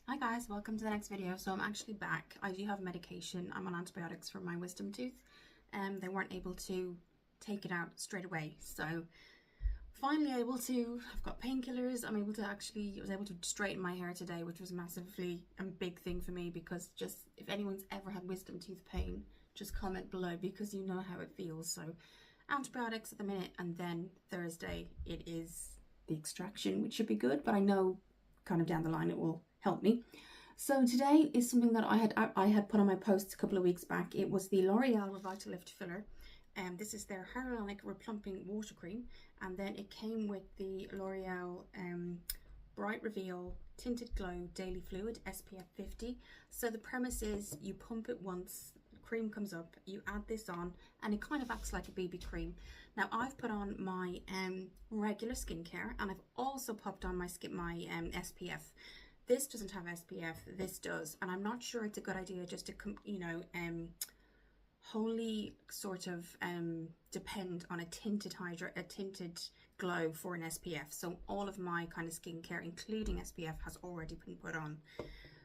Hi guys, welcome to the next video. So I'm actually back. I do have medication. I'm on antibiotics for my wisdom tooth. They weren't able to take it out straight away. So finally able to, I've got painkillers. I was able to straighten my hair today, which was massively a big thing for me, because just if anyone's ever had wisdom tooth pain, just comment below because you know how it feels. So antibiotics at the minute, and then Thursday it is the extraction, which should be good, but I know kind of down the line it will help me. So today is something that I had put on my posts a couple of weeks back. It was the Loreal Revitalift filler, and this is their hyaluronic replumping water cream, and then it came with the L'Oreal Bright Reveal Tinted Glow Daily Fluid SPF 50. So the premise is you pump it once, cream comes up, you add this on, and it kind of acts like a BB cream. Now I've put on my regular skincare, and I've also popped on my SPF. This doesn't have SPF, this does, and I'm not sure it's a good idea just to wholly sort of depend on a tinted glow for an SPF. So all of my kind of skincare, including SPF, has already been put on.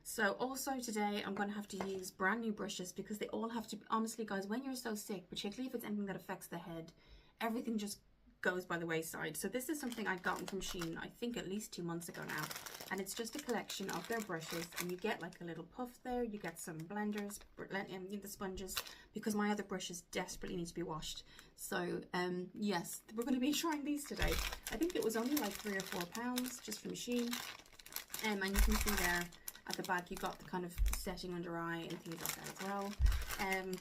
So also today I'm going to have to use brand new brushes, because they all have to, honestly guys, when you're so sick, particularly if it's anything that affects the head, everything just goes by the wayside. So this is something I'd gotten from Shein, I think at least 2 months ago now, and it's just a collection of their brushes, and you get like a little puff there, you get some blenders, the sponges, because my other brushes desperately need to be washed. So yes, we're going to be trying these today. I think it was only like £3 or £4 just from Shein, and you can see there at the back you got the kind of setting under eye and things like that as well.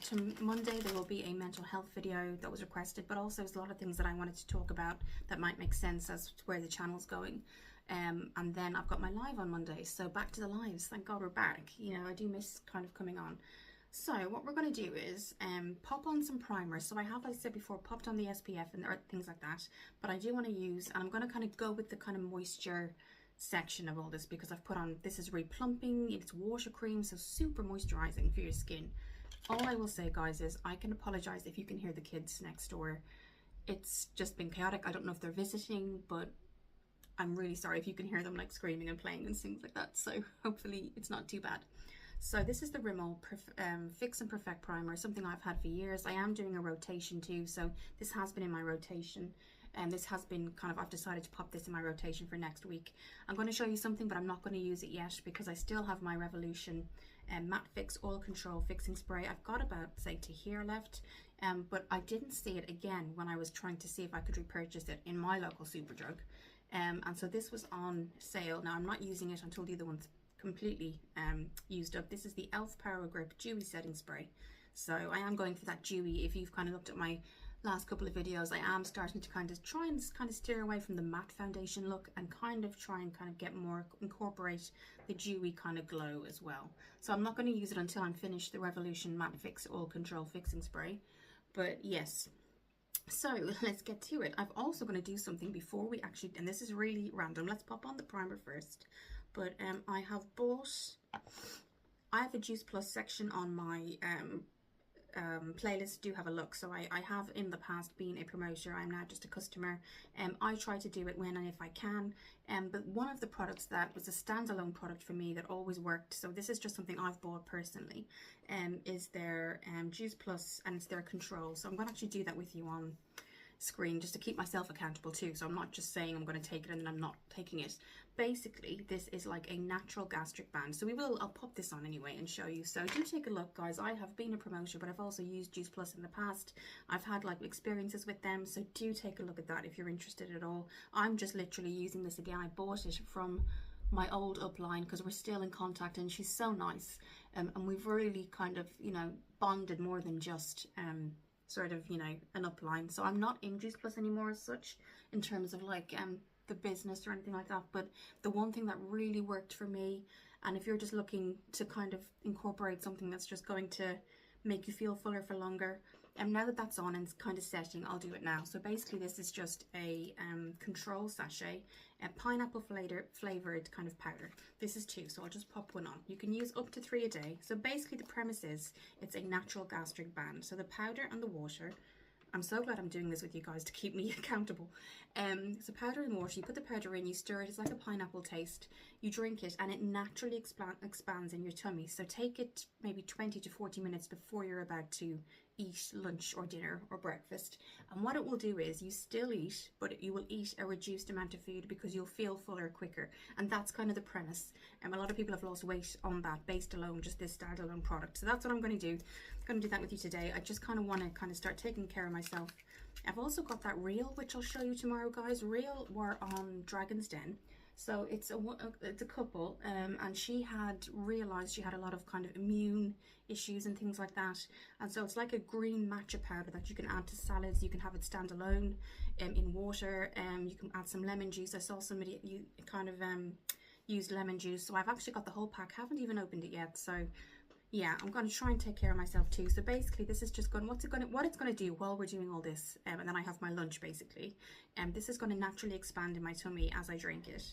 To Monday there will be a mental health video that was requested, but also there's a lot of things that I wanted to talk about that might make sense as to where the channel's going. And then I've got my live on Monday, so back to the lives. Thank God we're back. You know, I do miss kind of coming on. So what we're going to do is pop on some primer. So I have, like I said before, popped on the SPF and things like that, but I do want to use, and I'm going to kind of go with the kind of moisture section of all this, because I've put on, this is replumping, it's water cream, so super moisturizing for your skin. All I will say guys is I can apologize if you can hear the kids next door. It's just been chaotic. I don't know if they're visiting, but I'm really sorry if you can hear them like screaming and playing and things like that, so hopefully it's not too bad. So this is the Rimmel Fix and Perfect Primer, something I've had for years. I am doing a rotation too, so this has been in my rotation. And this has been kind of, I've decided to pop this in my rotation for next week. I'm going to show you something, but I'm not going to use it yet because I still have my Revolution Matte Fix Oil Control Fixing Spray. I've got about, say, to here left, but I didn't see it again when I was trying to see if I could repurchase it in my local Superdrug. And so this was on sale. Now I'm not using it until the other one's completely used up. This is the e.l.f. Power Grip Dewy Setting Spray. So I am going for that dewy. If you've kind of looked at my last couple of videos, I am starting to kind of try and steer away from the matte foundation look and kind of get more, incorporate the dewy kind of glow as well. So I'm not going to use it until I'm finished the Revolution Matte Fix Oil Control Fixing Spray. But yes, so let's get to it. I'm also going to do something before we actually, and this is really random, let's pop on the primer first. But I have a juiceplus section on my playlist. Do have a look. So I have in the past been a promoter. I'm now just a customer. I try to do it when and if I can. But one of the products that was a standalone product for me that always worked, so this is just something I've bought personally, is their juiceplus, and it's their control. So I'm going to actually do that with you on screen just to keep myself accountable too, so I'm not just saying I'm going to take it and then I'm not taking it. Basically this is like a natural gastric band, so I'll pop this on anyway and show you. So do take a look guys. I have been a promoter, but I've also used juiceplus in the past. I've had like experiences with them, so do take a look at that if you're interested at all. I'm just literally using this again. I bought it from my old upline because we're still in contact, and she's so nice, and we've really kind of, you know, bonded more than just sort of, you know, an upline. So I'm not in juiceplus anymore as such in terms of like the business or anything like that, but the one thing that really worked for me, and if you're just looking to kind of incorporate something that's just going to make you feel fuller for longer, and now that that's on and it's kind of setting, I'll do it now. So basically this is just a control sachet, a pineapple flavored kind of powder. This is 2, so I'll just pop one on. You can use up to 3 a day. So basically the premise is it's a natural gastric band. So the powder and the water I'm so glad I'm doing this with you guys to keep me accountable. So powder and water, you put the powder in, you stir it, it's like a pineapple taste. You drink it and it naturally expands in your tummy. So take it maybe 20 to 40 minutes before you're about to eat lunch or dinner or breakfast. And what it will do is you still eat, but you will eat a reduced amount of food because you'll feel fuller quicker. And that's kind of the premise. A lot of people have lost weight on that based alone, just this standalone product. So that's what I'm going to do. I'm going to do that with you today. I just kind of want to kind of start taking care of myself. I've also got that reel, which I'll show you tomorrow, guys. Reel were on Dragon's Den. So it's a couple, and she had realized she had a lot of kind of immune issues and things like that, and so it's like a green matcha powder that you can add to salads. You can have it stand alone in water, you can add some lemon juice. I saw somebody used lemon juice, so I've actually got the whole pack. Haven't even opened it yet, so yeah, I'm going to try and take care of myself too. So basically this is just going, what it's going to do while we're doing all this, and then I have my lunch basically, and this is going to naturally expand in my tummy as I drink it,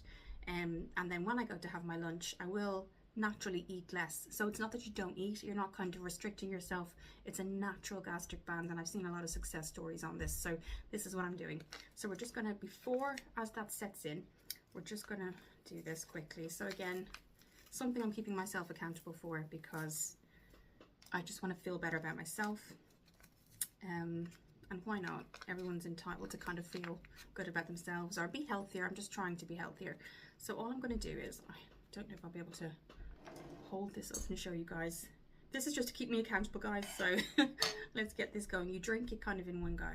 and then when I go to have my lunch I will naturally eat less. So it's not that you don't eat, you're not kind of restricting yourself, it's a natural gastric band, and I've seen a lot of success stories on this. So this is what I'm doing. So we're just going to, before as that sets in, we're just going to do this quickly. So again, something I'm keeping myself accountable for because I just want to feel better about myself, and why not? Everyone's entitled to kind of feel good about themselves or be healthier. I'm just trying to be healthier. So all I'm going to do is, I don't know if I'll be able to hold this up and show you guys. This is just to keep me accountable, guys, so let's get this going. You drink it kind of in one go.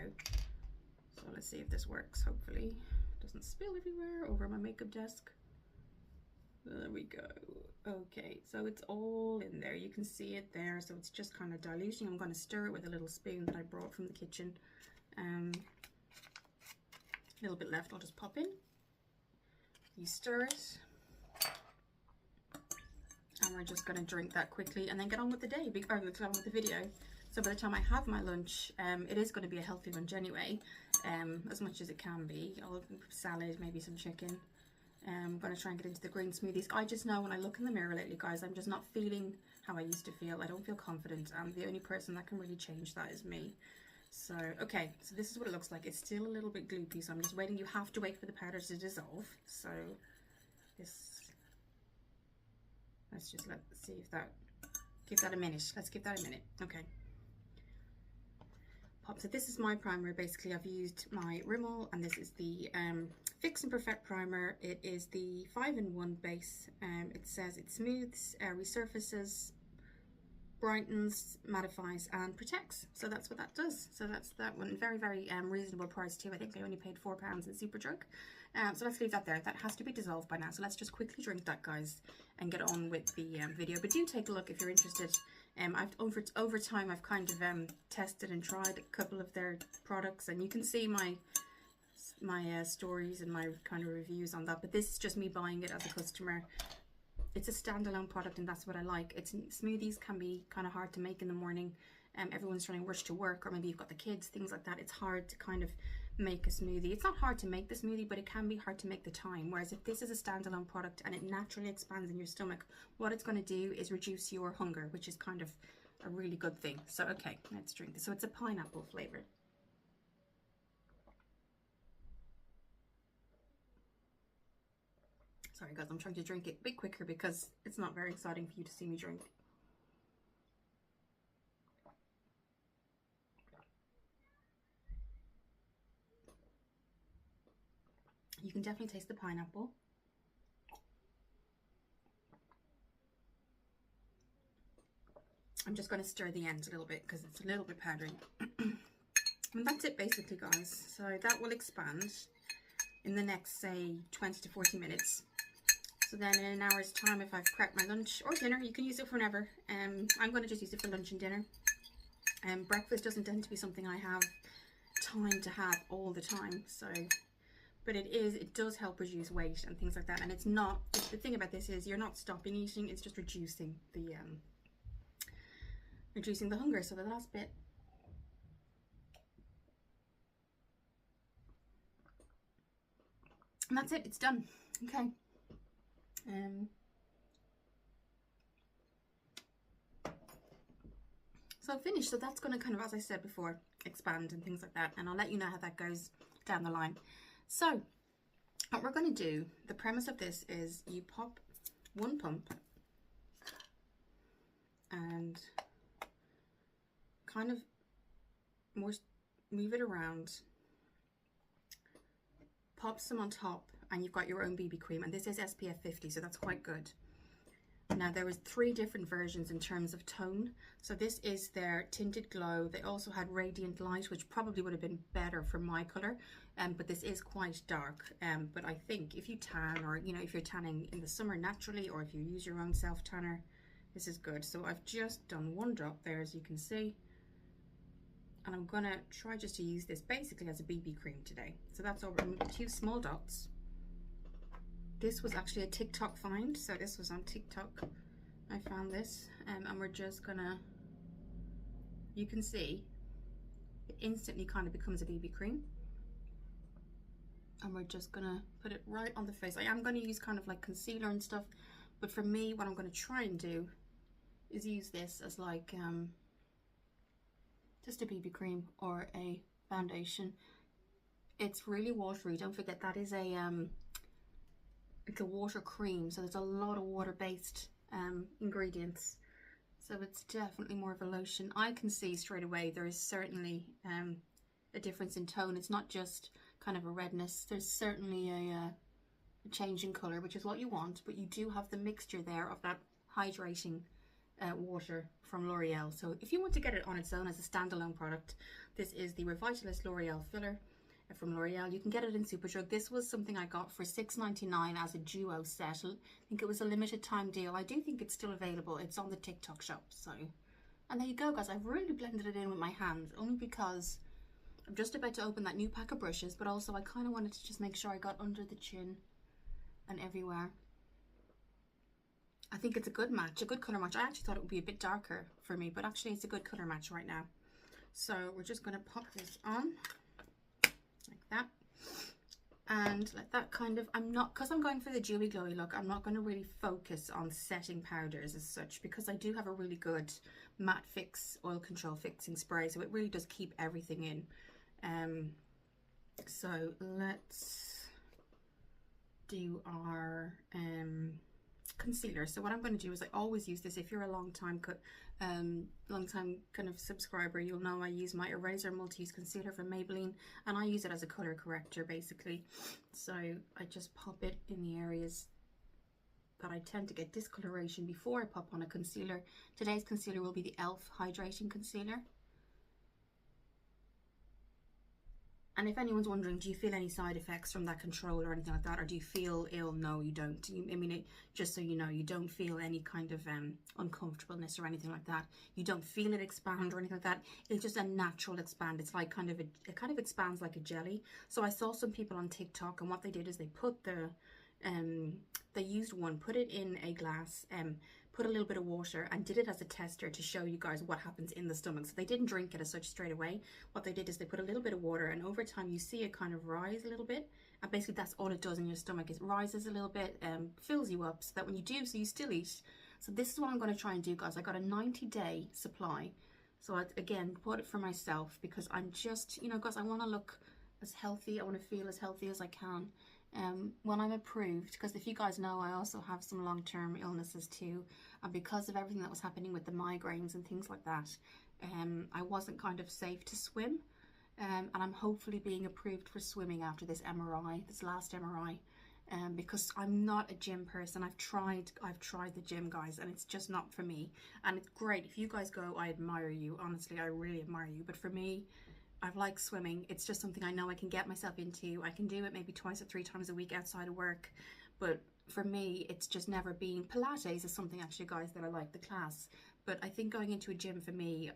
So let's see if this works. Hopefully it doesn't spill everywhere over my makeup desk. There we go. Okay, so it's all in there. You can see it there. So it's just kind of diluting. I'm going to stir it with a little spoon that I brought from the kitchen. A little bit left, I'll just pop in. You stir it. And we're just going to drink that quickly and then get on with the day, or get on with the video. So by the time I have my lunch, it is going to be a healthy lunch anyway, as much as it can be. I'll have salad, maybe some chicken. I'm going to try and get into the green smoothies. I just know when I look in the mirror lately, guys, I'm just not feeling how I used to feel. I don't feel confident. The only person that can really change that is me. So, okay, so this is what it looks like. It's still a little bit gloopy, so I'm just waiting. You have to wait for the powder to dissolve. So, let's just see if that, give that a minute. Let's give that a minute. Okay. So this is my primer. Basically, I've used my Rimmel, and this is the Fix and Perfect primer. It is the 5-in-1 base. It says it smooths, resurfaces, brightens, mattifies, and protects. So that's what that does. So that's that one. Very, very reasonable price too. I think I only paid £4 in Superdrug. So let's leave that there. That has to be dissolved by now. So let's just quickly drink that, guys, and get on with the video. But do take a look if you're interested. I've over time I've kind of tested and tried a couple of their products, and you can see my stories and my kind of reviews on that. But this is just me buying it as a customer. It's a standalone product, and that's what I like. Smoothies can be kind of hard to make in the morning. Everyone's trying to rush to work, or maybe you've got the kids, things like that. It's hard to kind of make a smoothie. It's not hard to make the smoothie, but it can be hard to make the time. Whereas if this is a standalone product and it naturally expands in your stomach, what it's going to do is reduce your hunger, which is kind of a really good thing. So okay, let's drink this. So it's a pineapple flavor. Sorry guys, I'm trying to drink it a bit quicker because it's not very exciting for you to see me drink. You can definitely taste the pineapple. I'm just going to stir the ends a little bit because it's a little bit powdery. And that's it basically, guys. So that will expand in the next, say, 20 to 40 minutes. So then in an hour's time, if I've prepped my lunch or dinner, you can use it for whenever. I'm going to just use it for lunch and dinner. Breakfast doesn't tend to be something I have time to have all the time. So, but it does help reduce weight and things like that. And it's not, the thing about this is you're not stopping eating, it's just reducing the hunger. So the last bit. And that's it, it's done. Okay. So finished. So that's going to kind of, as I said before, expand and things like that, and I'll let you know how that goes down the line. So what we're going to do, the premise of this is you pop one pump and kind of move it around, pop some on top, and you've got your own BB cream, and this is SPF 50, so that's quite good. Now there was 3 different versions in terms of tone. So this is their Tinted Glow. They also had Radiant Light, which probably would have been better for my colour, but this is quite dark. But I think if you tan, or you know, if you're tanning in the summer naturally, or if you use your own self tanner, this is good. So I've just done 1 drop there, as you can see, and I'm gonna try just to use this basically as a BB cream today. So that's over 2 small dots. This was actually a TikTok find, so this was on TikTok. I found this, and we're just gonna, you can see, it instantly kind of becomes a BB cream. And we're just gonna put it right on the face. I am gonna use kind of like concealer and stuff, but for me, what I'm gonna try and do is use this as like just a BB cream or a foundation. It's really watery. Don't forget that is a it's a water cream, so there's a lot of water-based ingredients, so it's definitely more of a lotion. I can see straight away there is certainly a difference in tone. It's not just kind of a redness, there's certainly a change in colour, which is what you want, but you do have the mixture there of that hydrating water from L'Oreal. So if you want to get it on its own as a standalone product, this is the Revitalift L'Oreal filler from L'Oreal. You can get it in Superdrug. This was something I got for $6.99 as a duo set. I think it was a limited time deal. I do think it's still available. It's on the TikTok shop. So, and there you go, guys. I've really blended it in with my hands, only because I'm just about to open that new pack of brushes, but also I kind of wanted to just make sure I got under the chin and everywhere. I think it's a good match, a good colour match. I actually thought it would be a bit darker for me, but actually it's a good colour match right now. So we're just going to pop this on like that, and let that kind of, because I'm going for the dewy glowy look, I'm not going to really focus on setting powders as such, because I do have a really good matte fix oil control fixing spray, so it really does keep everything in. So let's do our concealer. So what I'm going to do is, I always use this. If you're a long time kind of subscriber, you'll know I use my Eraser Multi-Use Concealer from Maybelline, and I use it as a color corrector basically. So I just pop it in the areas that I tend to get discoloration before I pop on a concealer. Today's concealer will be the e.l.f. Hydrating Concealer. And if anyone's wondering, do you feel any side effects from that control or anything like that, or do you feel ill? No, you don't. I mean, just so you know, you don't feel any kind of uncomfortableness or anything like that. You don't feel it expand or anything like that. It's just a natural expand. It's like it kind of expands like a jelly. So I saw some people on TikTok, and what they did is they put they used one, put it in a glass, put a little bit of water, and did it as a tester to show you guys what happens in the stomach. So they didn't drink it as such straight away. What they did is they put a little bit of water, and over time you see it kind of rise a little bit, and basically that's all it does in your stomach. It rises a little bit, fills you up, so that when you do, so you still eat. So this is what I'm going to try and do, guys. I got a 90-day supply, so I again bought it for myself because I'm just, you know, guys, I want to look as healthy, I want to feel as healthy as I can. When I'm approved, because if you guys know, I also have some long-term illnesses too, and because of everything that was happening with the migraines and things like that, I wasn't kind of safe to swim, and I'm hopefully being approved for swimming after this MRI, this last MRI, because I'm not a gym person. I've tried the gym, guys, and it's just not for me. And it's great if you guys go, I admire you, honestly, I really admire you, but for me, I like swimming. It's just something I know I can get myself into. I can do it maybe 2 or 3 times a week outside of work. But for me, it's just never been. Pilates is something actually, guys, that I like, the class. But I think going into a gym for me,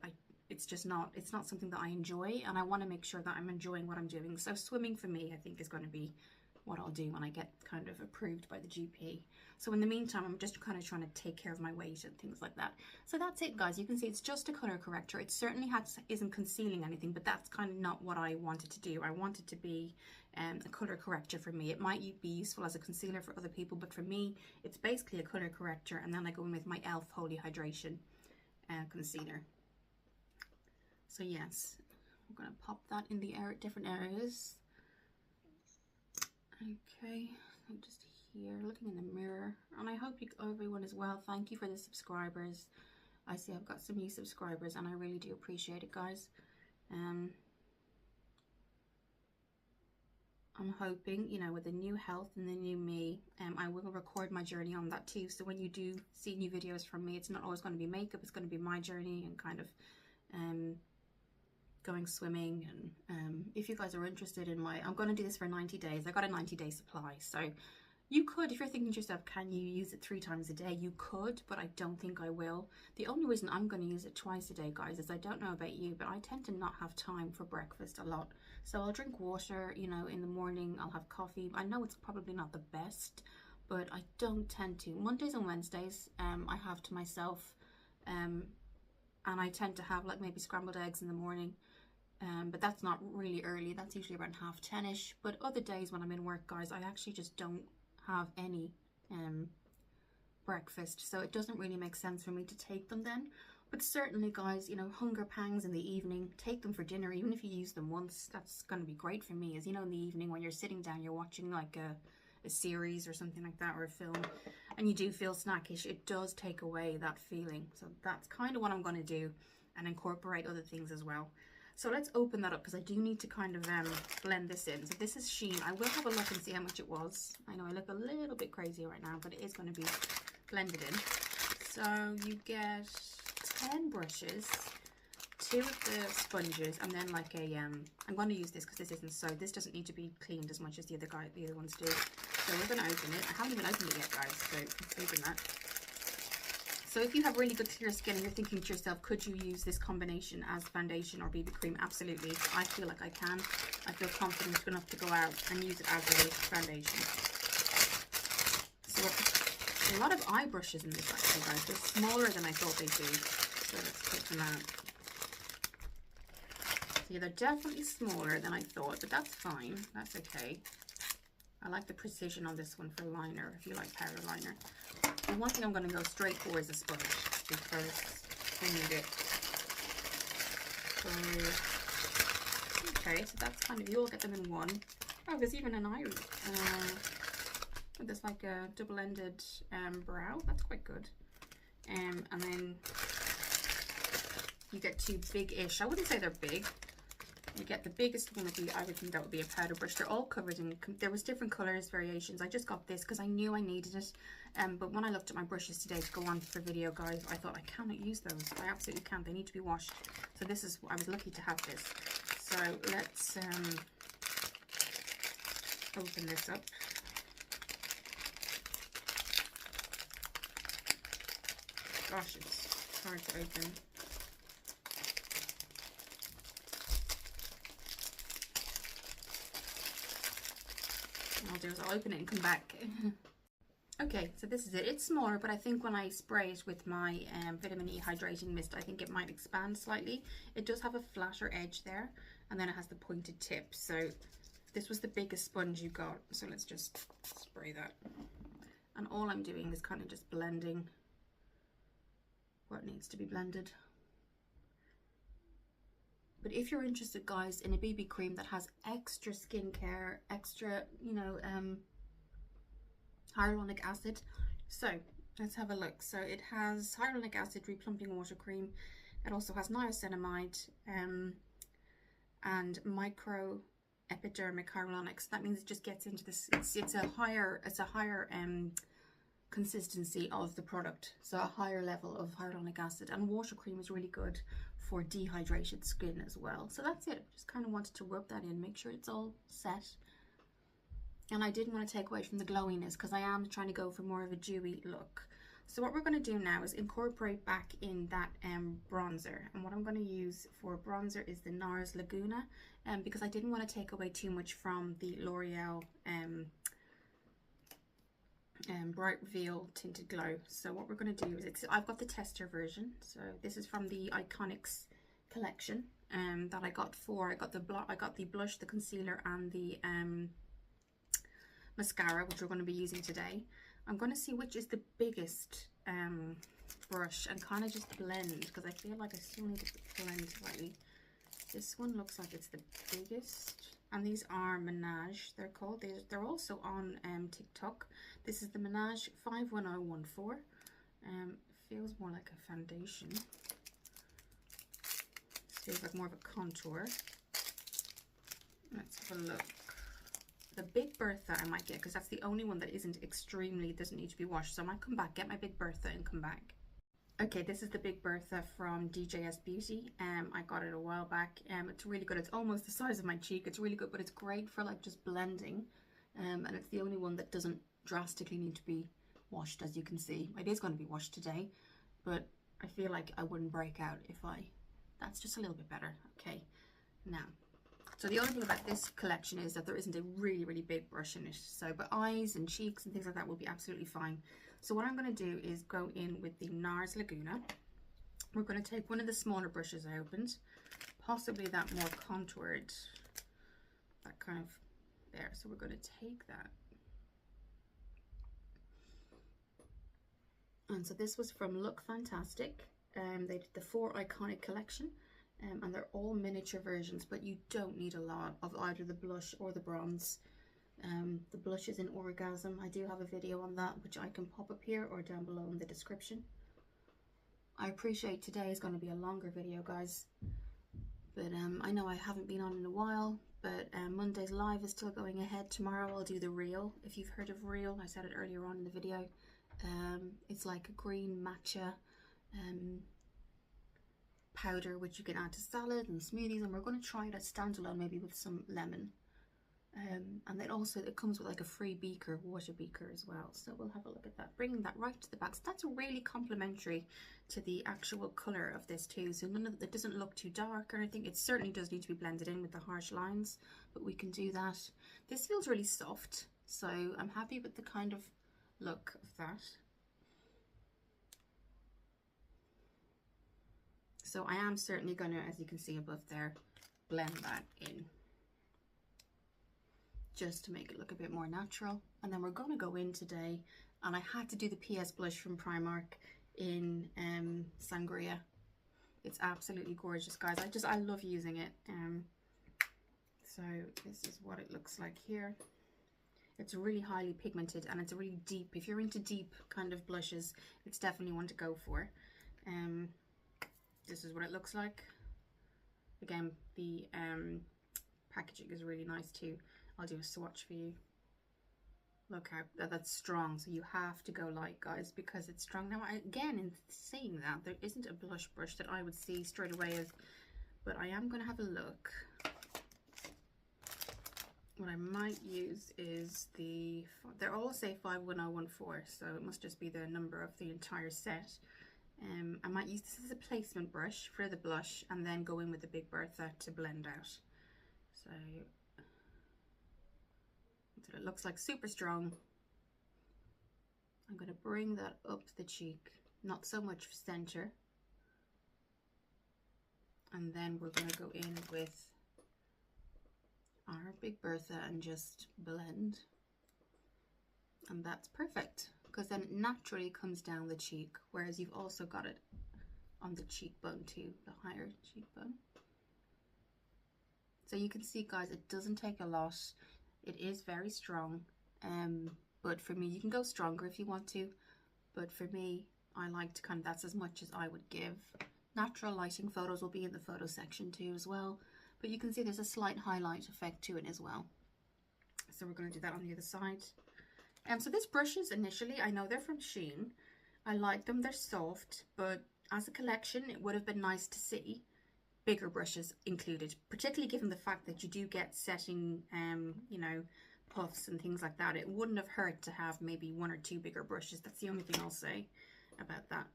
it's not something that I enjoy. And I want to make sure that I'm enjoying what I'm doing. So swimming for me, I think, is going to be what I'll do when I get kind of approved by the GP. So in the meantime, I'm just kind of trying to take care of my weight and things like that. So that's it, guys. You can see it's just a color corrector. It certainly isn't concealing anything, but that's kind of not what I wanted to do. I wanted to be a color corrector for me. It might be useful as a concealer for other people, but for me, it's basically a color corrector. And then I go in with my e.l.f. Holy Hydration concealer. So yes, I'm going to pop that in the different areas. Okay, I'm just here looking in the mirror, and I hope everyone is well. Thank you for the subscribers. I see I've got some new subscribers, and I really do appreciate it, guys. I'm hoping, you know, with the new health and the new me, I will record my journey on that too. So when you do see new videos from me, it's not always going to be makeup, it's going to be my journey and kind of going swimming. And if you guys are interested in I'm going to do this for 90 days. I got a 90-day supply. So you could, if you're thinking to yourself, can you use it 3 times a day? You could, but I don't think I will. The only reason I'm going to use it twice a day, guys, is I don't know about you, but I tend to not have time for breakfast a lot. So I'll drink water, you know, in the morning. I'll have coffee. I know it's probably not the best, but I don't tend to. Mondays and Wednesdays, I have to myself, and I tend to have like maybe scrambled eggs in the morning. But that's not really early. That's usually around 10:30ish. But other days when I'm in work, guys, I actually just don't have any breakfast, so it doesn't really make sense for me to take them then. But certainly, guys, you know, hunger pangs in the evening, take them for dinner. Even if you use them once, that's going to be great for me. As you know, in the evening when you're sitting down, you're watching like a series or something like that, or a film, and you do feel snackish, it does take away that feeling. So that's kind of what I'm going to do, and incorporate other things as well. So let's open that up, because I do need to kind of blend this in. So this is Sheen. I will have a look and see how much it was. I know I look a little bit crazy right now, but it is going to be blended in. So you get 10 brushes, 2 of the sponges, and then like a I'm going to use this because this isn't sewed. This doesn't need to be cleaned as much as the other ones do. So we're going to open it. I haven't even opened it yet, guys, so let's open that. So if you have really good clear skin and you're thinking to yourself, could you use this combination as foundation or BB cream? Absolutely. I feel like I can. I feel confident enough to go out and use it as a foundation. So a lot of eye brushes in this actually, guys. They're smaller than I thought they'd be. So let's take them out. So yeah, they're definitely smaller than I thought, but that's fine. That's okay. I like the precision on this one for liner, if you like powder liner. And one thing I'm going to go straight for is a sponge, because I need it. So, okay, so that's kind of, you'll get them in one. Oh, there's even an eye. There's like a double-ended brow. That's quite good. And then you get 2 big-ish. I wouldn't say they're big. You get the biggest one would be, I would think that would be a powder brush. They're all covered in, there was different colors, variations. I just got this because I knew I needed it. But when I looked at my brushes today to go on for video, guys, I thought I cannot use those. I absolutely can't. They need to be washed. So this is, I was lucky to have this. So let's open this up. Gosh, it's hard to open. What I'll do is I'll open it and come back. Okay, so this is it. It's smaller, but I think when I spray it with my vitamin E hydrating mist, I think it might expand slightly. It does have a flatter edge there, and then it has the pointed tip. So this was the biggest sponge you got. So let's just spray that. And all I'm doing is kind of just blending what needs to be blended. But if you're interested, guys, in a BB cream that has extra skincare, extra, you know, hyaluronic acid. So let's have a look. So it has hyaluronic acid replumping water cream. It also has niacinamide and micro epidermic hyaluronics. That means it just gets into this. It's a higher consistency of the product, so a higher level of hyaluronic acid. And water cream is really good for dehydrated skin as well. So that's it. Just kind of wanted to rub that in, make sure it's all set. And I didn't want to take away from the glowiness because I am trying to go for more of a dewy look. So what we're going to do now is incorporate back in that bronzer. And what I'm going to use for bronzer is the NARS Laguna, because I didn't want to take away too much from the L'Oreal Bright Reveal Tinted Glow. So what we're going to do is, I've got the tester version. So this is from the Iconics collection that I got the blush, the concealer, and the mascara, which we're going to be using today. I'm going to see which is the biggest brush and kind of just blend, because I feel like I still need to blend slightly. This one looks like it's the biggest. And these are Menage, they're called. They're also on TikTok. This is the Menage 51014. Feels more like a foundation. This feels like more of a contour. Let's have a look. The Big Bertha I might get, because that's the only one that doesn't need to be washed. So I might come back, get my Big Bertha and come back. Okay, this is the Big Bertha from DJS Beauty. I got it a while back. It's really good. It's almost the size of my cheek. It's really good, but it's great for like just blending. And it's the only one that doesn't drastically need to be washed, as you can see. It is going to be washed today, but I feel like I wouldn't break out if that's just a little bit better. Okay, now, so the only thing about this collection is that there isn't a really, really big brush in it. So, but eyes and cheeks and things like that will be absolutely fine. So what I'm going to do is go in with the NARS Laguna. We're going to take one of the smaller brushes I opened, possibly that more contoured, that kind of there. So we're going to take that. And so this was from Look Fantastic. They did the 4 Iconic collection, and they're all miniature versions, but you don't need a lot of either the blush or the bronze. The blush is in Orgasm. I do have a video on that, which I can pop up here or down below in the description. I appreciate today is going to be a longer video, guys, but I know I haven't been on in a while, but Monday's live is still going ahead. Tomorrow I'll do the Real. If you've heard of Real, I said it earlier on in the video. It's like a green matcha powder which you can add to salad and smoothies, and we're going to try it as standalone, maybe with some lemon. And then also it comes with like a free beaker, water beaker as well. So we'll have a look at that, bringing that right to the back. So that's really complementary to the actual color of this too. So none of it doesn't look too dark or anything. It certainly does need to be blended in with the harsh lines, but we can do that. This feels really soft, so I'm happy with the kind of look of that. So I am certainly going to, as you can see above there, blend that in, just to make it look a bit more natural. And then we're going to go in today, and I had to do the PS blush from Primark in Sangria. It's absolutely gorgeous, guys. I love using it. So this is what it looks like here. It's really highly pigmented, and it's really deep. If you're into deep kind of blushes, it's definitely one to go for. This is what it looks like. Again, the packaging is really nice too. I'll do a swatch for you. Look how that's strong, so you have to go light, guys, because it's strong. Now, again, in saying that, there isn't a blush brush that I would see straight away as, but I am going to have a look. What I might use is they all say 51014, so it must just be the number of the entire set. I might use this as a placement brush for the blush, and then go in with the Big Bertha to blend out. So it looks like super strong. I'm going to bring that up the cheek, not so much center, and then we're going to go in with our Big Bertha and just blend, and that's perfect, because then it naturally comes down the cheek, whereas you've also got it on the cheekbone too, the higher cheekbone. So you can see, guys, it doesn't take a lot. It is very strong, but for me, you can go stronger if you want to, but for me, I like to kind of, that's as much as I would give. Natural lighting photos will be in the photo section too as well, but you can see there's a slight highlight effect to it as well. So we're going to do that on the other side. So these brushes initially, I know they're from Shein. I like them, they're soft, but as a collection, it would have been nice to see bigger brushes included, particularly given the fact that you do get setting, you know, puffs and things like that. It wouldn't have hurt to have maybe 1 or 2 bigger brushes. That's the only thing I'll say about that.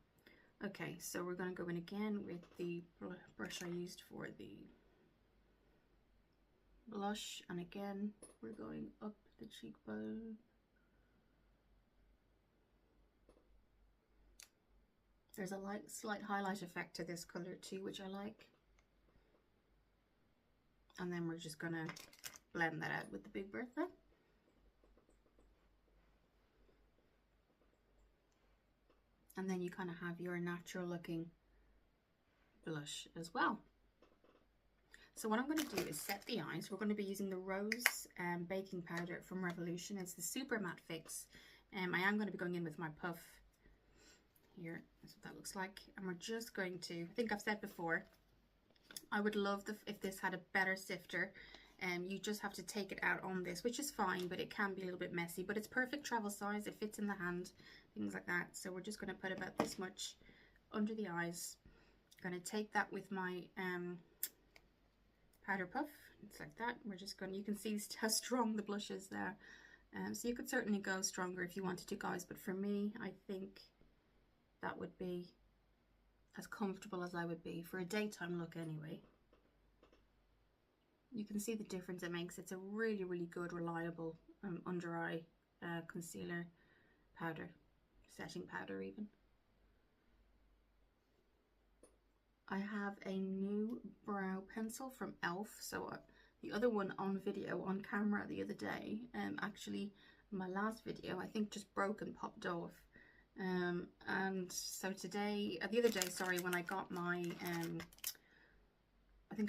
Okay, so we're going to go in again with the brush I used for the blush, and again, we're going up the cheekbone. There's a slight highlight effect to this color too, which I like. And then we're just going to blend that out with the Big Bertha. And then you kind of have your natural looking blush as well. So what I'm going to do is set the eyes. We're going to be using the Rose baking powder from Revolution. It's the Super Matte Fix. I am going to be going in with my puff here. That's what that looks like. And we're just going to, I think I've said before, I would love if this had a better sifter. You just have to take it out on this, which is fine, but it can be a little bit messy. But it's perfect travel size. It fits in the hand, things like that. So we're just going to put about this much under the eyes. I'm going to take that with my powder puff. It's like that. We're just going to, you can see how strong the blush is there. So you could certainly go stronger if you wanted to, guys. But for me, I think that would be as comfortable as I would be for a daytime look anyway. You can see the difference it makes. It's a really, really good, reliable under eye concealer powder, setting powder even. I have a new brow pencil from e.l.f. So the other one on video, on camera the other day, actually my last video, I think just broke and popped off. And so today, the other day, sorry, when I got my, I can't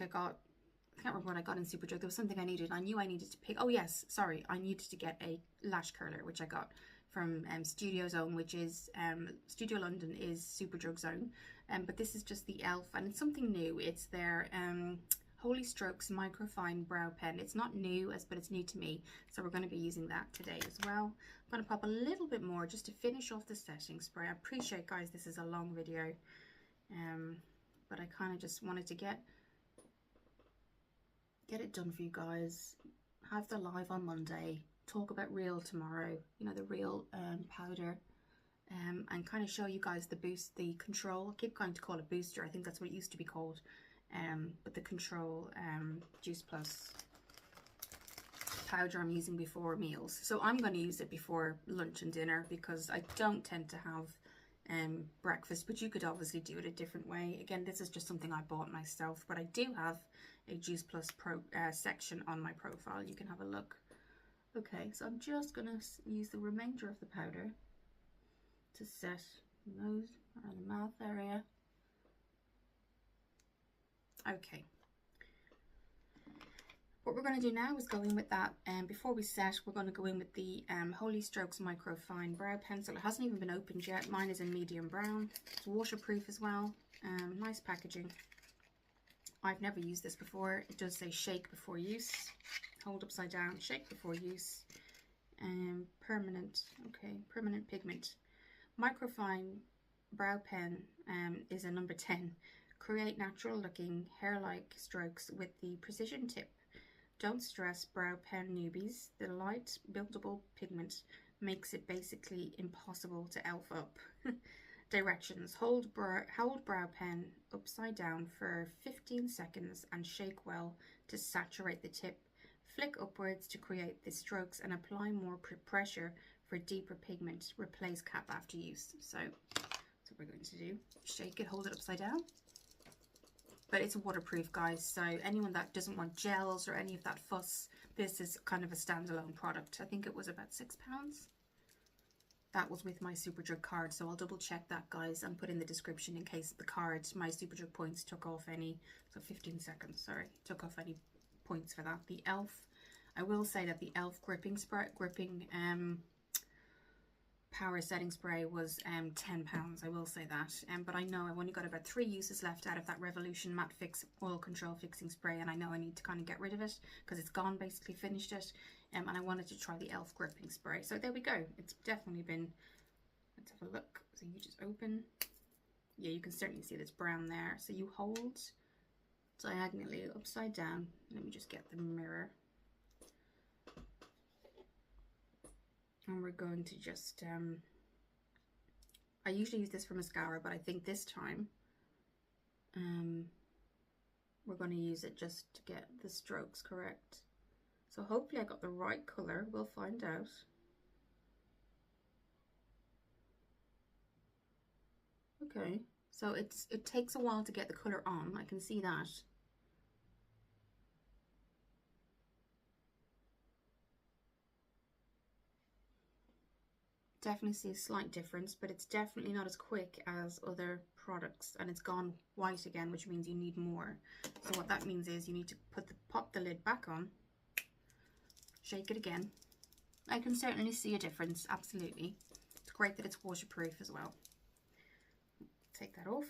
remember what I got in Superdrug. There was something I needed. I knew I needed to pick. Oh yes, sorry. I needed to get a lash curler, which I got from Studio Zone, which is Studio London is Superdrug Zone. But this is just the e.l.f. and it's something new. It's their Holy Strokes Microfine Brow Pen. It's not new, but it's new to me. So we're going to be using that today as well. I'm going to pop a little bit more just to finish off the setting spray. I appreciate, guys, this is a long video. But I kind of just wanted to get it done for you guys. Have the live on Monday, talk about Real tomorrow, you know, the Real powder, and kind of show you guys the boost, the control. I keep going to call it booster, I think that's what it used to be called, but the control juiceplus powder I'm using before meals. So I'm going to use it before lunch and dinner because I don't tend to have breakfast, but you could obviously do it a different way. Again, this is just something I bought myself, but I do have a juiceplus section on my profile. You can have a look. Okay, so I'm just going to use the remainder of the powder to set the nose around the mouth area. Okay. What we're going to do now is go in with that, and before we set, we're going to go in with the Holy Strokes Microfine Brow Pencil. It hasn't even been opened yet. Mine is in medium brown. It's waterproof as well. Nice packaging. I've never used this before. It does say shake before use. Hold upside down, shake before use. Permanent, okay, permanent pigment. Microfine Brow Pen is a number 10. Create natural looking hair-like strokes with the precision tip. Don't stress brow pen newbies. The light buildable pigment makes it basically impossible to elf up. Directions: hold brow pen upside down for 15 seconds and shake well to saturate the tip. Flick upwards to create the strokes and apply more pressure for deeper pigment. Replace cap after use. So that's what we're going to do. Shake it, hold it upside down. But it's waterproof, guys, so anyone that doesn't want gels or any of that fuss, this is kind of a standalone product. I think it was about £6. That was with my Superdrug card, so I'll double check that, guys, and put in the description in case the card, my Superdrug points took off any, so 15 seconds, sorry, took off any points for that. The e.l.f., I will say that the e.l.f. gripping power setting spray was £10. I will say that, but I know I've only got about 3 uses left out of that Revolution Matte Fix Oil Control Fixing Spray, and I know I need to kind of get rid of it because it's gone, basically finished it, and I wanted to try the e.l.f. gripping spray. So there we go. It's definitely been, let's have a look. So you just open, yeah, you can certainly see this brown there. So you hold diagonally upside down. Let me just get the mirror. And we're going to just, I usually use this for mascara, but I think this time we're going to use it just to get the strokes correct. So hopefully I got the right colour. We'll find out. Okay, so it takes a while to get the colour on. I can see that. Definitely see a slight difference, but it's definitely not as quick as other products, and it's gone white again, which means you need more. So what that means is you need to pop the lid back on, shake it again. I can certainly see a difference, absolutely. It's great that it's waterproof as well. Take that off.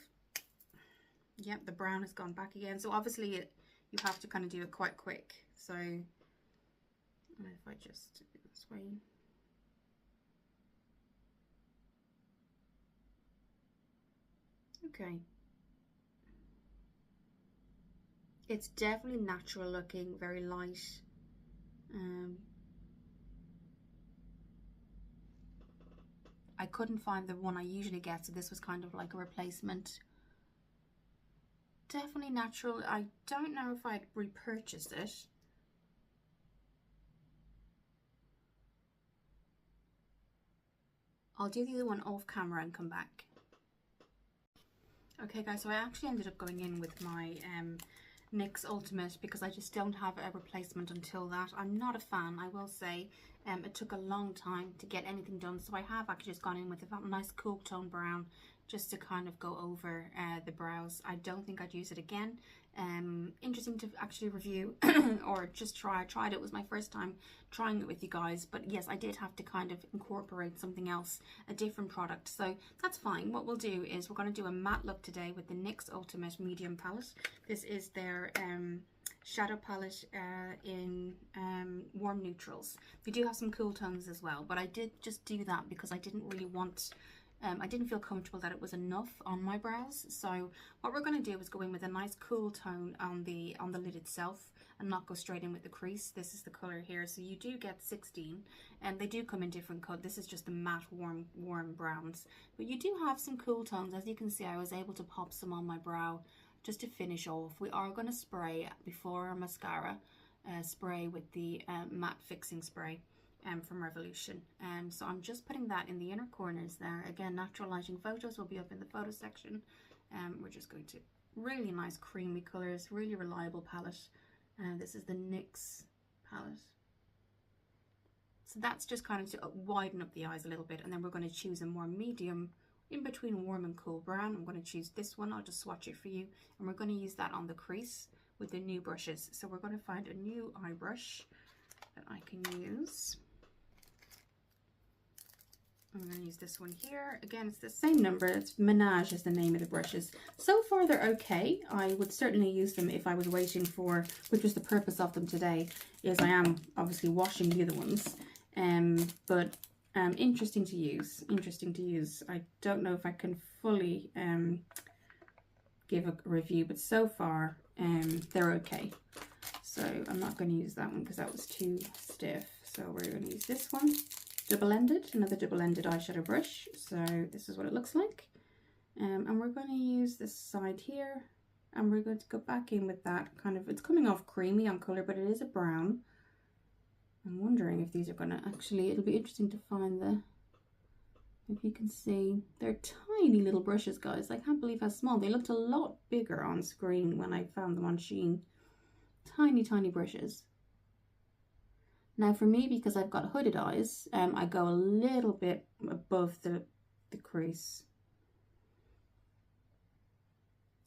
Yep, the brown has gone back again. So obviously you have to kind of do it quite quick. So if I just do it this way. Okay. It's definitely natural looking, very light. I couldn't find the one I usually get, so this was kind of like a replacement. Definitely natural. I don't know if I'd repurchase it. I'll do the other one off camera and come back. Okay guys, so I actually ended up going in with my NYX Ultimate because I just don't have a replacement until that. I'm not a fan, I will say. It took a long time to get anything done, so I have actually just gone in with a nice cool tone brown just to kind of go over the brows. I don't think I'd use it again. Interesting to actually review or just try. I tried it. It was my first time trying it with you guys, but yes, I did have to kind of incorporate something else, a different product, so that's fine. What we'll do is we're going to do a matte look today with the NYX Ultimate Medium palette. This is their shadow palette in warm neutrals. They do have some cool tones as well, but I did just do that because I didn't really want I didn't feel comfortable that it was enough on my brows. So what we're going to do is go in with a nice cool tone on the lid itself and not go straight in with the crease. This is the color here, so you do get 16, and they do come in different colors. This is just the matte warm browns, but you do have some cool tones. As you can see, I was able to pop some on my brow just to finish off. We are going to spray before our mascara, spray with the matte fixing spray from Revolution. So I'm just putting that in the inner corners there. Again, natural lighting photos will be up in the photo section. We're just going to really nice creamy colors, really reliable palette. This is the NYX palette. So that's just kind of to widen up the eyes a little bit, and then we're going to choose a more medium in between warm and cool brown. I'm going to choose this one. I'll just swatch it for you, and we're going to use that on the crease with the new brushes. So we're going to find a new eye brush that I can use. I'm going to use this one here. Again, it's the same number. It's Menage is the name of the brushes. So far, they're okay. I would certainly use them if I was waiting for, which was the purpose of them today, is I am obviously washing the other ones. But interesting to use. Interesting to use. I don't know if I can fully give a review, but so far, they're okay. So I'm not going to use that one because that was too stiff. So we're going to use this one. Double-ended, another double-ended eyeshadow brush. So this is what it looks like, and we're going to use this side here, and we're going to go back in with that kind of, it's coming off creamy on color, but it is a brown. I'm wondering if these are going to actually, it'll be interesting to find the, if you can see, they're tiny little brushes, guys. I can't believe how small they looked. A lot bigger on screen when I found them on Shein. Tiny brushes. Now for me, because I've got hooded eyes, I go a little bit above the crease,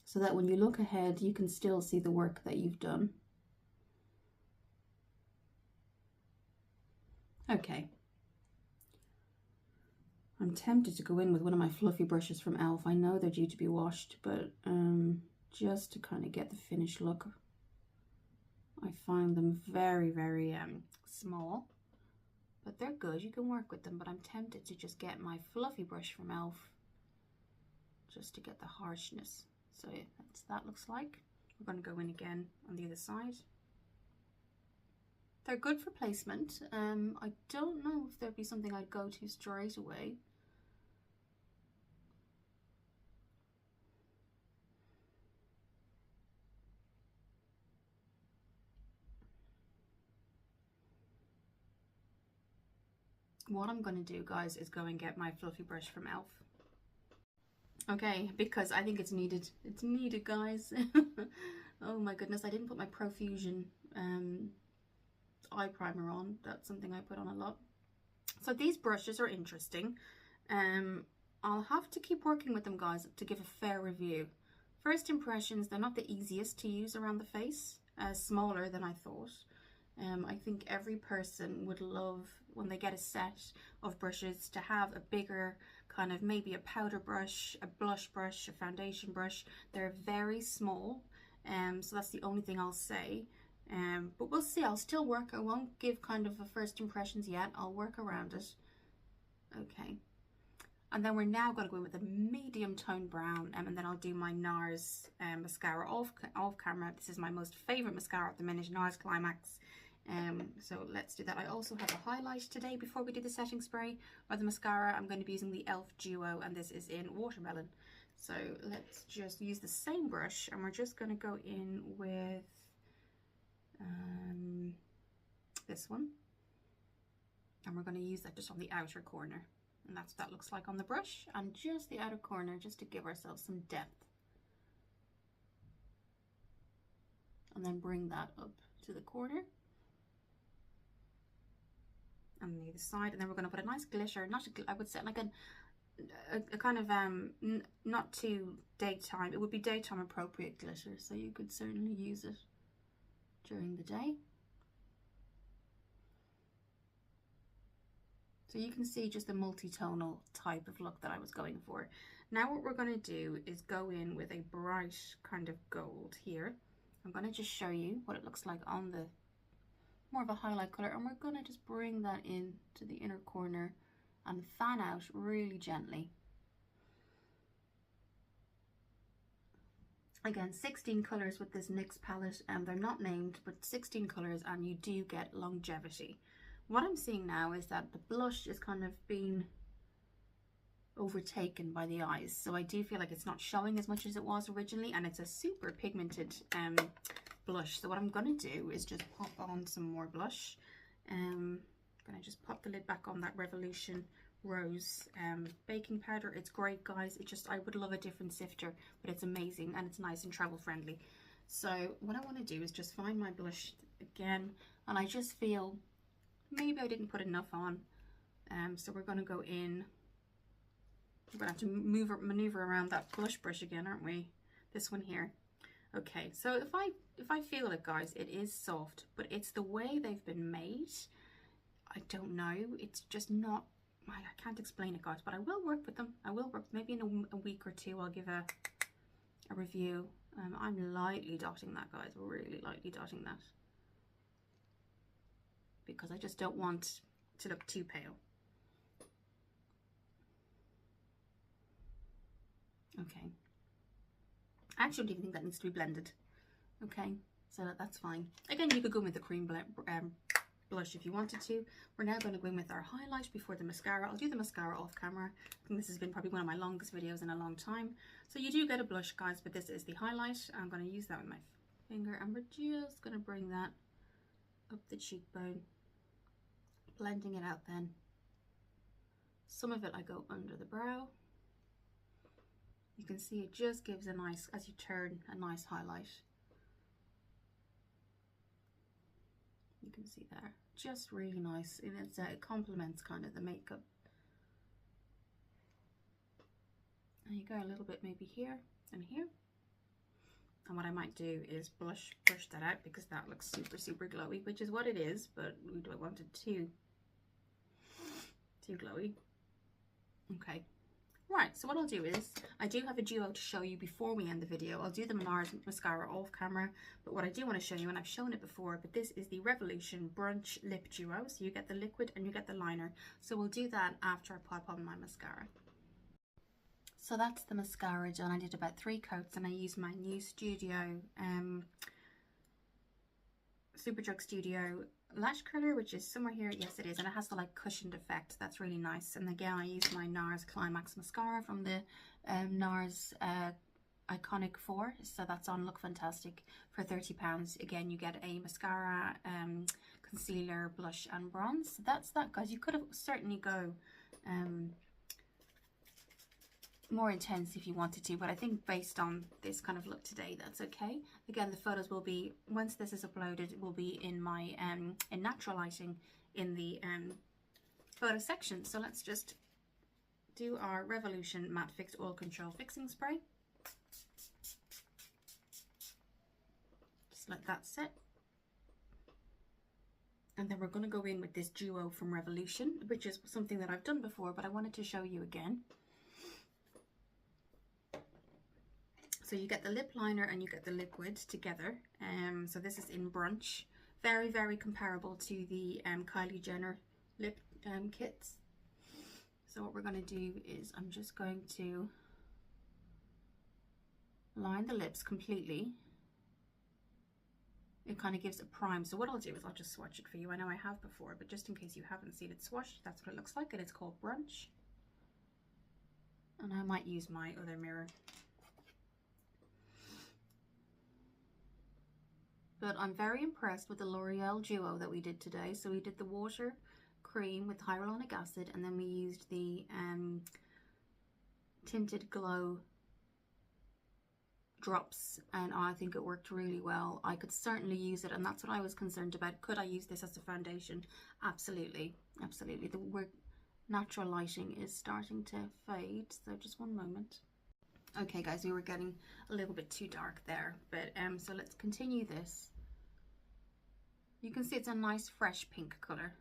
so that when you look ahead, you can still see the work that you've done. Okay. I'm tempted to go in with one of my fluffy brushes from e.l.f. I know they're due to be washed, but just to kind of get the finished look. I find them very small, but they're good. You can work with them, but I'm tempted to just get my fluffy brush from e.l.f. just to get the harshness. So yeah, that's that looks like. We're going to go in again on the other side. They're good for placement. I don't know if there'd be something I'd go to straight away. What I'm going to do, guys, is go and get my fluffy brush from e.l.f. Okay, because I think it's needed. It's needed, guys. Oh my goodness, I didn't put my Profusion eye primer on. That's something I put on a lot. So these brushes are interesting. I'll have to keep working with them, guys, to give a fair review. First impressions, they're not the easiest to use around the face, smaller than I thought. I think every person would love, when they get a set of brushes, to have a bigger kind of, maybe a powder brush, a blush brush, a foundation brush. They're very small, so that's the only thing I'll say. But we'll see. I'll still work. I won't give kind of a first impressions yet. I'll work around it. Okay. And then we're now going to go in with a medium tone brown, and then I'll do my NARS mascara off camera. This is my most favourite mascara at the minute, NARS Climax. So let's do that. I also have a highlight today before we do the setting spray. Or the mascara, I'm going to be using the e.l.f. Duo, and this is in Watermelon. So let's just use the same brush, and we're just going to go in with this one. And we're going to use that just on the outer corner. And that's what that looks like on the brush, and just the outer corner, just to give ourselves some depth. And then bring that up to the corner. And the other side, and then we're going to put a nice glitter, not a, I would say like a kind of not too daytime, it would be daytime appropriate glitter, so you could certainly use it during the day. So you can see just the multi-tonal type of look that I was going for. Now what we're going to do is go in with a bright kind of gold here. I'm going to just show you what it looks like on the more of a highlight color, and we're going to just bring that in to the inner corner and fan out really gently. Again, 16 colors with this NYX palette, and they're not named, but 16 colors, and you do get longevity. What I'm seeing now is that the blush is kind of being overtaken by the eyes, so I do feel like it's not showing as much as it was originally, and it's a super pigmented blush. So what I'm going to do is just pop on some more blush. I'm going to just pop the lid back on that Revolution Rose baking powder. It's great, guys. It just, I would love a different sifter, but it's amazing, and it's nice and travel friendly. So what I want to do is just find my blush again, and I just feel maybe I didn't put enough on, so we're going to go in. We're going to have to maneuver around that blush brush again, aren't we? This one here. Okay, so if I feel it, guys, it is soft, but it's the way they've been made. I don't know. It's just not. I can't explain it, guys, but I will work with them. I will work. Maybe in a week or two, I'll give a review. I'm lightly dotting that, guys. Really lightly dotting that, because I just don't want to look too pale. Okay. I actually don't even think that needs to be blended. Okay, so that's fine. Again, you could go in with the cream blush if you wanted to. We're now going to go in with our highlight before the mascara. I'll do the mascara off camera. I think this has been probably one of my longest videos in a long time. So you do get a blush, guys, but this is the highlight. I'm going to use that with my finger, and we're just going to bring that up the cheekbone, blending it out then. Some of it I go under the brow. You can see it just gives a nice, as you turn, a nice highlight. You can see there, just really nice, and it complements kind of the makeup. And you go a little bit maybe here and here. And what I might do is brush that out, because that looks super glowy, which is what it is, but we don't want it too glowy. Okay. Right, so what I'll do is, I do have a duo to show you before we end the video. I'll do the NARS mascara off camera, but what I do want to show you, and I've shown it before, but this is the Revolution Brunch Lip Duo. So you get the liquid and you get the liner. So we'll do that after I pop on my mascara. So that's the mascara done. I did about 3 coats, and I used my new Studio, Superdrug Studio lash curler, which is somewhere here. Yes, it is, and it has the like cushioned effect. That's really nice. And again, I used my NARS Climax mascara from the NARS Iconic 4, so that's on Look Fantastic for £30. Again, you get a mascara, concealer, blush, and bronze. So that's that, guys. You could have certainly go more intense if you wanted to, but I think based on this kind of look today, that's okay. Again, the photos will be, once this is uploaded, will be in my in natural lighting in the photo section. So let's just do our Revolution Matte Fix Oil Control Fixing Spray. Just let that sit. And then we're going to go in with this duo from Revolution, which is something that I've done before, but I wanted to show you again. So you get the lip liner and you get the liquid together. So this is in Brunch. Very, very comparable to the Kylie Jenner lip kits. So what we're going to do is I'm just going to line the lips completely. It kind of gives a prime. So what I'll do is I'll just swatch it for you. I know I have before, but just in case you haven't seen it swatched, that's what it looks like, and it's called Brunch. And I might use my other mirror. But I'm very impressed with the L'Oreal duo that we did today. So we did the water cream with hyaluronic acid, and then we used the tinted glow drops, and I think it worked really well. I could certainly use it, and that's what I was concerned about. Could I use this as a foundation? Absolutely, absolutely. The natural lighting is starting to fade, so just one moment. Okay guys, we were getting a little bit too dark there, but so let's continue this. You can see it's a nice fresh pink color.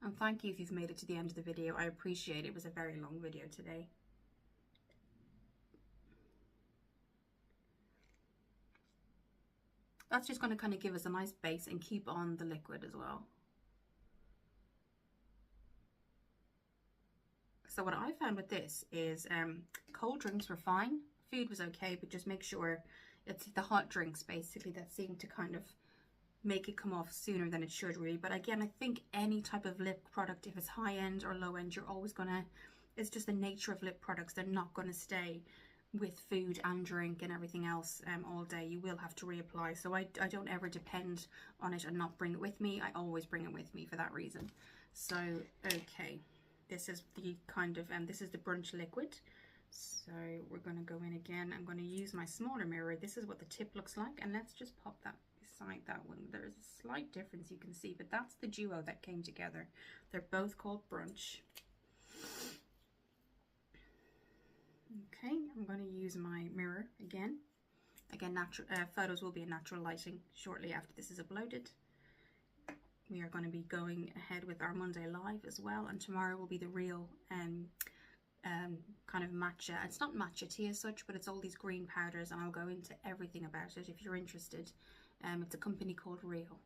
And thank you if you've made it to the end of the video. I appreciate it. It was a very long video today. That's just going to kind of give us a nice base and keep on the liquid as well. So what I found with this is cold drinks were fine, food was okay, but just make sure it's the hot drinks basically that seem to kind of make it come off sooner than it should really. But again, I think any type of lip product, if it's high end or low end, you're always gonna, it's just the nature of lip products, they're not gonna stay with food and drink and everything else all day. You will have to reapply. So I don't ever depend on it and not bring it with me. I always bring it with me for that reason. So okay, this is the kind of this is the Brunch liquid. So we're going to go in again. I'm going to use my smaller mirror. This is what the tip looks like, and let's just pop that beside that one. There's a slight difference you can see, but that's the duo that came together. They're both called Brunch. Okay, I'm going to use my mirror again. Again, natural photos will be in natural lighting shortly after this is uploaded. We are going to be going ahead with our Monday live as well, and tomorrow will be the real kind of matcha. It's not matcha tea as such, but it's all these green powders, and I'll go into everything about it if you're interested. It's a company called Real.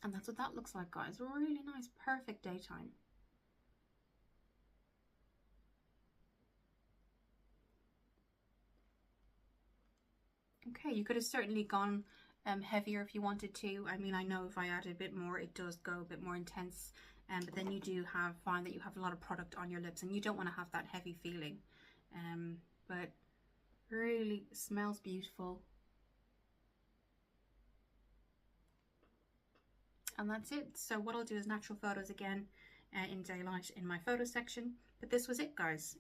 And that's what that looks like, guys. Really nice, perfect daytime. Okay, you could have certainly gone heavier if you wanted to. I mean, I know if I added a bit more, it does go a bit more intense, but then you do find that you have a lot of product on your lips, and you don't want to have that heavy feeling. But really smells beautiful. And that's it. So what I'll do is natural photos again in daylight in my photo section. But this was it, guys.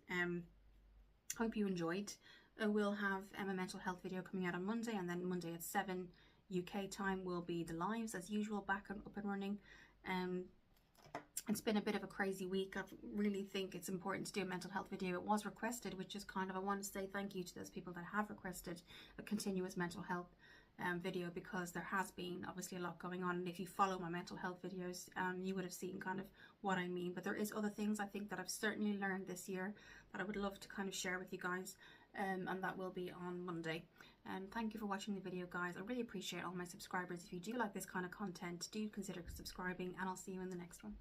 Hope you enjoyed. We'll have a mental health video coming out on Monday, and then Monday at 7 UK time will be the lives as usual, back and up and running. It's been a bit of a crazy week. I really think it's important to do a mental health video. It was requested, which is kind of, I want to say thank you to those people that have requested a continuous mental health video, because there has been obviously a lot going on, and if you follow my mental health videos, you would have seen kind of what I mean. But there is other things I think that I've certainly learned this year that I would love to kind of share with you guys, and that will be on Monday. Thank you for watching the video, guys. I really appreciate all my subscribers. If you do like this kind of content, do consider subscribing, and I'll see you in the next one.